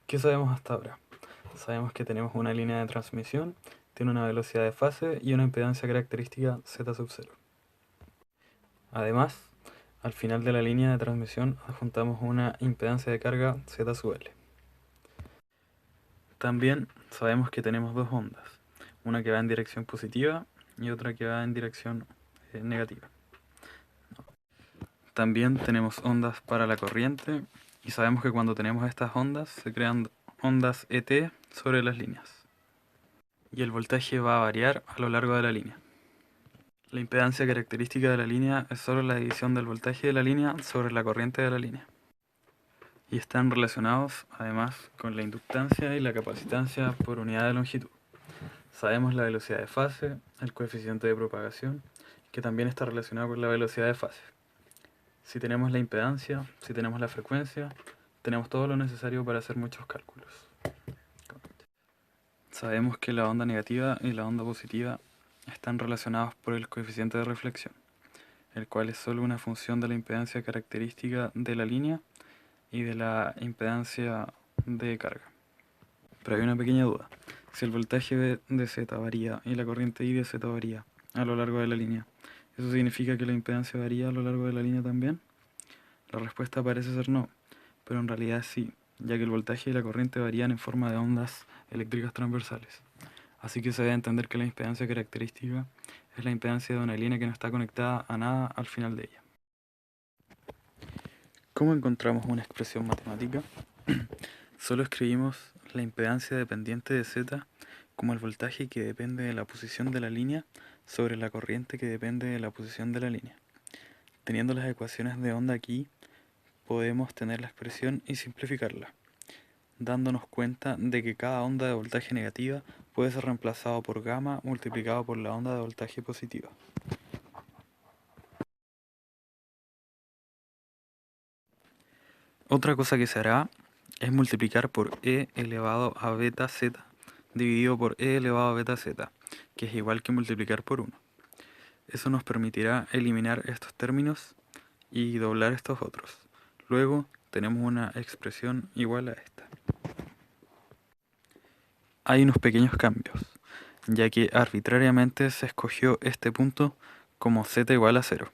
¿Qué sabemos hasta ahora? Sabemos que tenemos una línea de transmisión, tiene una velocidad de fase y una impedancia característica z sub 0. Además, al final de la línea de transmisión adjuntamos una impedancia de carga z sub l. También sabemos que tenemos dos ondas, una que va en dirección positiva y otra que va en dirección negativa. También tenemos ondas para la corriente y sabemos que cuando tenemos estas ondas se crean ondas ET sobre las líneas. Y el voltaje va a variar a lo largo de la línea. La impedancia característica de la línea es solo la división del voltaje de la línea sobre la corriente de la línea. Y están relacionados además con la inductancia y la capacitancia por unidad de longitud. Sabemos la velocidad de fase, el coeficiente de propagación, que también está relacionado con la velocidad de fase. Si tenemos la impedancia, si tenemos la frecuencia, tenemos todo lo necesario para hacer muchos cálculos. Sabemos que la onda negativa y la onda positiva están relacionados por el coeficiente de reflexión, el cual es solo una función de la impedancia característica de la línea y de la impedancia de carga. Pero hay una pequeña duda. Si el voltaje de Z varía y la corriente I de Z varía a lo largo de la línea, ¿eso significa que la impedancia varía a lo largo de la línea también? La respuesta parece ser no, pero en realidad sí, ya que el voltaje y la corriente varían en forma de ondas eléctricas transversales. Así que se debe entender que la impedancia característica es la impedancia de una línea que no está conectada a nada al final de ella. ¿Cómo encontramos una expresión matemática? Solo escribimos la impedancia dependiente de Z como el voltaje que depende de la posición de la línea sobre la corriente que depende de la posición de la línea. Teniendo las ecuaciones de onda aquí, podemos tener la expresión y simplificarla, dándonos cuenta de que cada onda de voltaje negativa puede ser reemplazado por gamma multiplicado por la onda de voltaje positiva. Otra cosa que se hará es multiplicar por e elevado a beta z dividido por e elevado a beta z, que es igual que multiplicar por 1. Eso nos permitirá eliminar estos términos y doblar estos otros. Luego tenemos una expresión igual a esta. Hay unos pequeños cambios, ya que arbitrariamente se escogió este punto como z igual a 0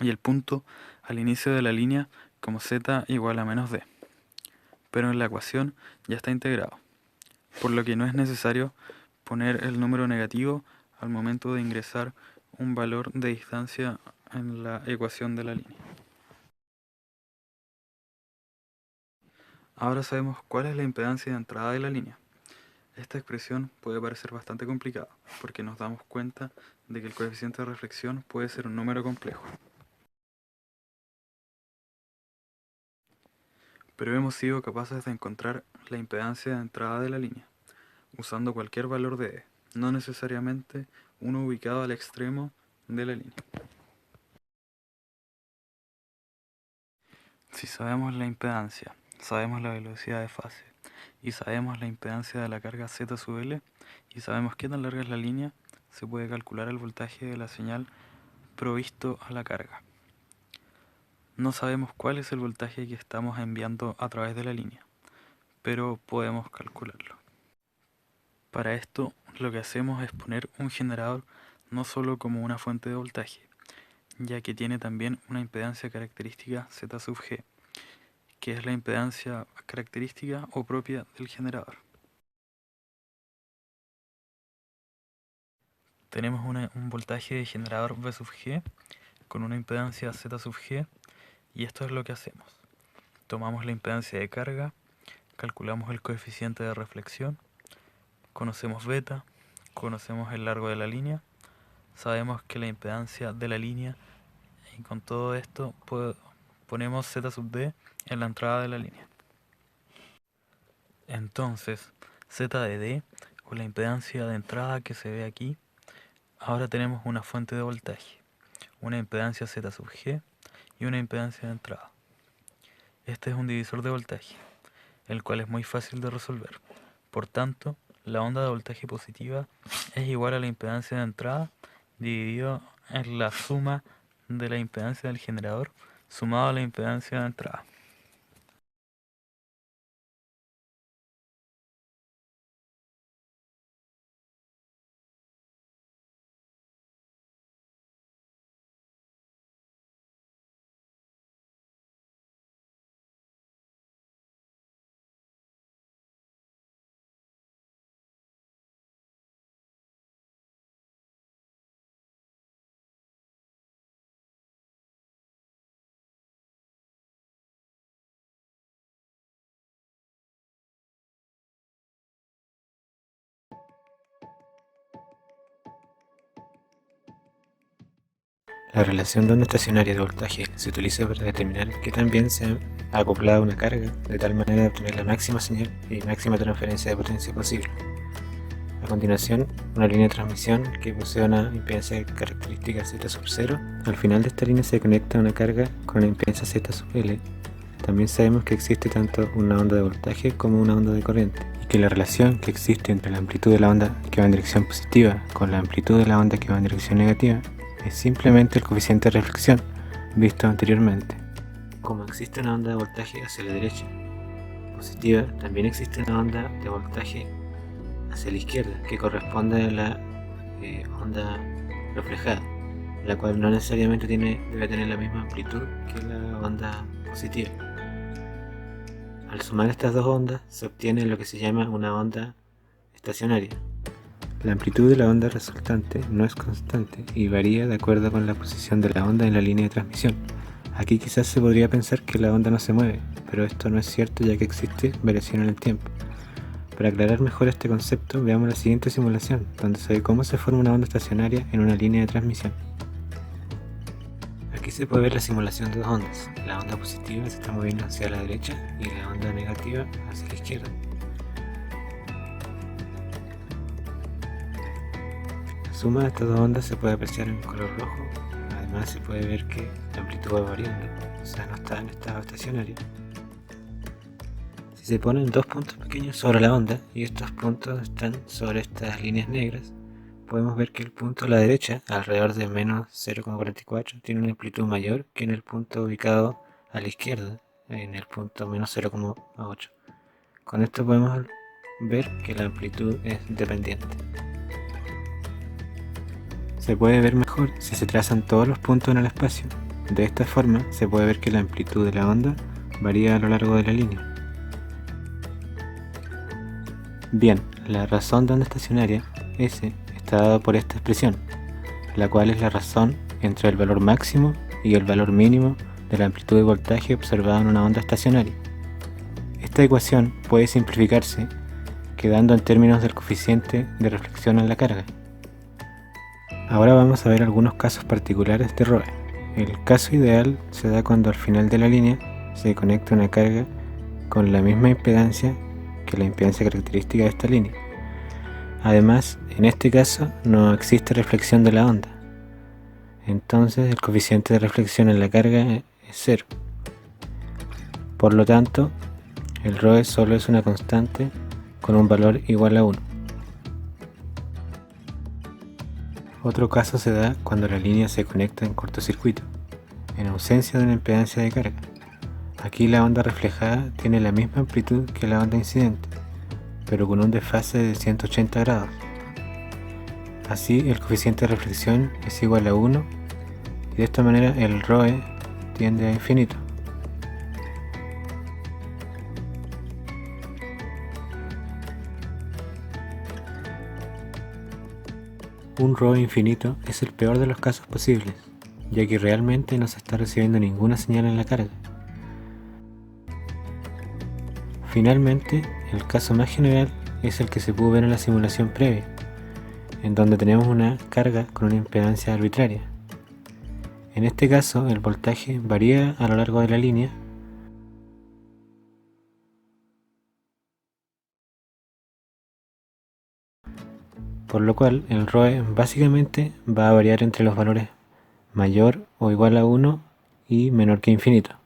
y el punto al inicio de la línea como z igual a menos d, pero en la ecuación ya está integrado, por lo que no es necesario poner el número negativo al momento de ingresar un valor de distancia en la ecuación de la línea. Ahora sabemos cuál es la impedancia de entrada de la línea. Esta expresión puede parecer bastante complicada, porque nos damos cuenta de que el coeficiente de reflexión puede ser un número complejo. Pero hemos sido capaces de encontrar la impedancia de entrada de la línea, usando cualquier valor de E, no necesariamente uno ubicado al extremo de la línea. Si sabemos la impedancia, sabemos la velocidad de fase, y sabemos la impedancia de la carga Z sub L, y sabemos qué tan larga es la línea, se puede calcular el voltaje de la señal provisto a la carga. No sabemos cuál es el voltaje que estamos enviando a través de la línea, pero podemos calcularlo. Para esto, lo que hacemos es poner un generador no solo como una fuente de voltaje, ya que tiene también una impedancia característica Z sub G, que es la impedancia característica o propia del generador. Tenemos un voltaje de generador V sub G con una impedancia Z sub G, y esto es lo que hacemos. Tomamos la impedancia de carga, calculamos el coeficiente de reflexión, conocemos beta, conocemos el largo de la línea, sabemos que la impedancia de la línea, y con todo esto ponemos Z sub D en la entrada de la línea. Entonces, Z de D, o la impedancia de entrada que se ve aquí, ahora tenemos una fuente de voltaje, una impedancia Z sub G y una impedancia de entrada. Este es un divisor de voltaje, el cual es muy fácil de resolver. Por tanto, la onda de voltaje positiva es igual a la impedancia de entrada dividido en la suma de la impedancia del generador sumado a la impedancia de entrada. La relación de onda estacionaria de voltaje se utiliza para determinar qué tan bien se ha acoplado una carga, de tal manera de obtener la máxima señal y máxima transferencia de potencia posible. A continuación, una línea de transmisión que posee una impedancia característica Z sub 0. Al final de esta línea se conecta una carga con una impedancia Z sub L. También sabemos que existe tanto una onda de voltaje como una onda de corriente, y que la relación que existe entre la amplitud de la onda que va en dirección positiva con la amplitud de la onda que va en dirección negativa es simplemente el coeficiente de reflexión visto anteriormente. Como existe una onda de voltaje hacia la derecha positiva, también existe una onda de voltaje hacia la izquierda que corresponde a la onda reflejada, la cual no necesariamente debe tener la misma amplitud que la onda positiva. Al sumar estas dos ondas se obtiene lo que se llama una onda estacionaria. La amplitud de la onda resultante no es constante y varía de acuerdo con la posición de la onda en la línea de transmisión. Aquí quizás se podría pensar que la onda no se mueve, pero esto no es cierto, ya que existe variación en el tiempo. Para aclarar mejor este concepto, veamos la siguiente simulación, donde se ve cómo se forma una onda estacionaria en una línea de transmisión. Aquí se puede ver la simulación de dos ondas. La onda positiva se está moviendo hacia la derecha y la onda negativa hacia la izquierda. La suma de estas dos ondas se puede apreciar en color rojo. Además se puede ver que la amplitud va variando, o sea, no está en estado estacionario. Si se ponen dos puntos pequeños sobre la onda y estos puntos están sobre estas líneas negras, podemos ver que el punto a la derecha, alrededor de menos 0,44, tiene una amplitud mayor que en el punto ubicado a la izquierda, en el punto menos 0,8. Con esto podemos ver que la amplitud es dependiente. Se puede ver mejor si se trazan todos los puntos en el espacio. De esta forma se puede ver que la amplitud de la onda varía a lo largo de la línea. Bien, la razón de onda estacionaria, S, está dada por esta expresión, la cual es la razón entre el valor máximo y el valor mínimo de la amplitud de voltaje observada en una onda estacionaria. Esta ecuación puede simplificarse quedando en términos del coeficiente de reflexión en la carga. Ahora vamos a ver algunos casos particulares de ROE. El caso ideal se da cuando al final de la línea se conecta una carga con la misma impedancia que la impedancia característica de esta línea. Además, en este caso no existe reflexión de la onda. Entonces el coeficiente de reflexión en la carga es 0. Por lo tanto, el ROE solo es una constante con un valor igual a 1. Otro caso se da cuando la línea se conecta en cortocircuito, en ausencia de una impedancia de carga. Aquí la onda reflejada tiene la misma amplitud que la onda incidente, pero con un desfase de 180 grados. Así el coeficiente de reflexión es igual a 1 y de esta manera el ROE tiende a infinito. Un ROE infinito es el peor de los casos posibles, ya que realmente no se está recibiendo ninguna señal en la carga. Finalmente, el caso más general es el que se pudo ver en la simulación previa, en donde tenemos una carga con una impedancia arbitraria. En este caso, el voltaje varía a lo largo de la línea, por lo cual el ROE básicamente va a variar entre los valores mayor o igual a 1 y menor que infinito.